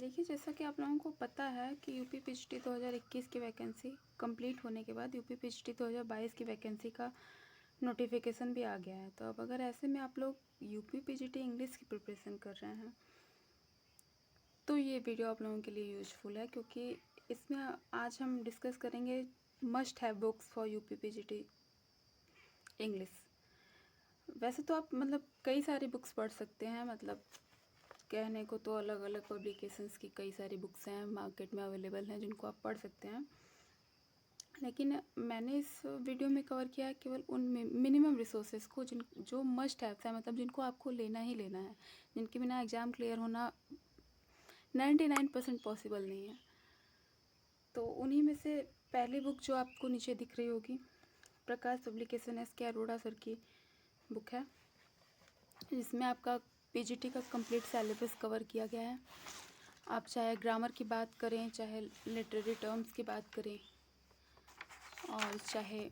देखिए, जैसा कि आप लोगों को पता है कि यूपी पीजीटी 2021 की वैकेंसी कंप्लीट होने के बाद यूपी पीजीटी 2022 की वैकेंसी का नोटिफिकेशन भी आ गया है। तो अब अगर ऐसे में आप लोग यूपी पीजीटी इंग्लिश की प्रिपरेशन कर रहे हैं तो ये वीडियो आप लोगों के लिए यूजफुल है, क्योंकि इसमें आज हम डिस्कस करेंगे must have books for UP PGT English. वैसे तो आप कई सारी बुक्स पढ़ सकते हैं, कहने को तो अलग अलग पब्लिकेशंस की कई सारी बुक्स हैं मार्केट में अवेलेबल हैं जिनको आप पढ़ सकते हैं। लेकिन मैंने इस वीडियो में कवर किया है केवल उन मिनिमम रिसोर्सेज को जो मस्ट हैव है, जिनको आपको लेना ही लेना है, जिनके बिना एग्ज़ाम क्लियर होना 99% पॉसिबल नहीं है। तो उन्हीं में से पहली बुक जो आपको नीचे दिख रही होगी, प्रकाश पब्लिकेशन SK अरोड़ा सर की बुक है, जिसमें आपका पीजीटी का कंप्लीट सिलेबस कवर किया गया है। आप चाहे ग्रामर की बात करें, चाहे लिटरेरी टर्म्स की बात करें, और चाहे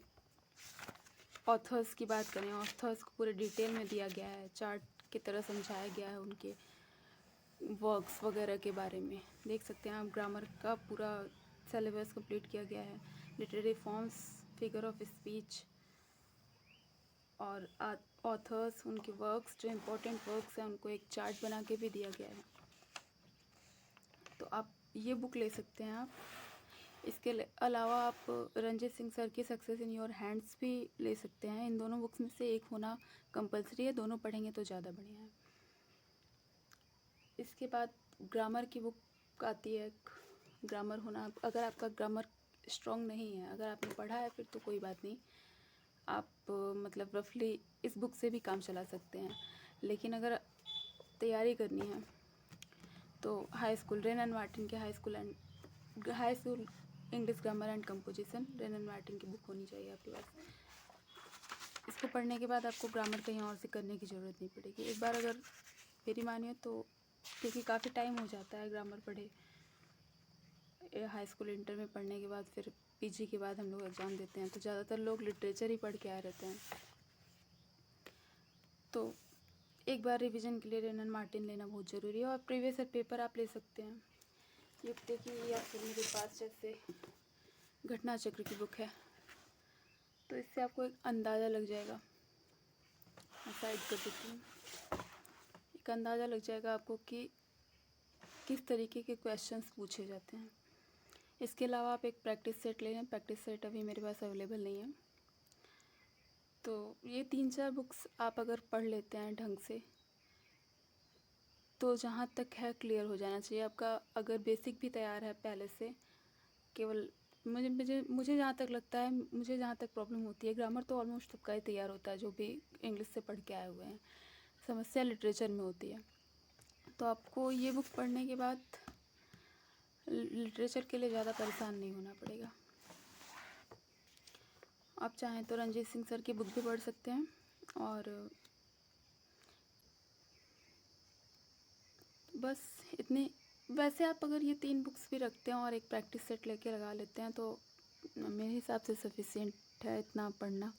ऑथर्स की बात करें, ऑथर्स को पूरे डिटेल में दिया गया है, चार्ट की तरह समझाया गया है उनके वर्क्स वगैरह के बारे में। देख सकते हैं आप, ग्रामर का पूरा सिलेबस कंप्लीट किया गया है। Literary forms, figure of speech और ऑथर्स, उनके वर्क्स, जो इम्पोर्टेंट वर्क्स हैं, उनको एक चार्ट बना के भी दिया गया है। तो आप ये बुक ले सकते हैं। आप इसके अलावा आप रंजीत सिंह सर की सक्सेस इन योर हैंड्स भी ले सकते हैं। इन दोनों बुक्स में से एक होना कंपलसरी है, दोनों पढ़ेंगे तो ज़्यादा बढ़िया है। इसके बाद ग्रामर की बुक आती है। ग्रामर होना, अगर आपका ग्रामर स्ट्रॉन्ग नहीं है, अगर आपने पढ़ा है फिर तो कोई बात नहीं, आप रफली इस बुक से भी काम चला सकते हैं। लेकिन अगर तैयारी करनी है तो high school Wren and Martin के high school English grammar and composition, Wren and Martin की बुक होनी चाहिए आपके पास। इसको पढ़ने के बाद आपको ग्रामर कहीं और से करने की ज़रूरत नहीं पड़ेगी। एक बार अगर मेरी मानिए तो, क्योंकि काफ़ी टाइम हो जाता है ग्रामर पढ़े, हाई स्कूल इंटर में पढ़ने के बाद फिर पीजी के बाद हम लोग एग्ज़ाम देते हैं, तो ज़्यादातर लोग लिटरेचर ही पढ़ के आए रहते हैं। तो एक बार रिवीजन के लिए रेन एंड मार्टिन लेना बहुत ज़रूरी है। और प्रीवियस ईयर पेपर आप ले सकते हैं। ये देखिए, या फिर मेरे पास जैसे घटना चक्र की बुक है, तो इससे आपको एक अंदाज़ा लग जाएगा। मैं साइड कर देती हूँ। एक अंदाज़ा लग जाएगा आपको कि किस तरीके के क्वेश्चंस पूछे जाते हैं। इसके अलावा आप एक प्रैक्टिस सेट ले लें। प्रैक्टिस सेट अभी मेरे पास अवेलेबल नहीं है। तो ये 3-4 बुक्स आप अगर पढ़ लेते हैं ढंग से, तो जहाँ तक है क्लियर हो जाना चाहिए आपका। अगर बेसिक भी तैयार है पहले से, केवल मुझे जहाँ तक लगता है, मुझे जहाँ तक प्रॉब्लम होती है, ग्रामर तो ऑलमोस्ट सबका ही तैयार होता है जो भी इंग्लिश से पढ़ के आए हुए हैं। समस्या लिटरेचर में होती है। तो आपको ये बुक पढ़ने के बाद लिटरेचर के लिए ज़्यादा परेशान नहीं होना पड़ेगा। आप चाहें तो रंजीत सिंह सर की बुक भी पढ़ सकते हैं। और बस इतने, वैसे आप अगर ये 3 बुक्स भी रखते हैं और एक प्रैक्टिस सेट लेके लगा लेते हैं तो मेरे हिसाब से सफिशिएंट है इतना पढ़ना।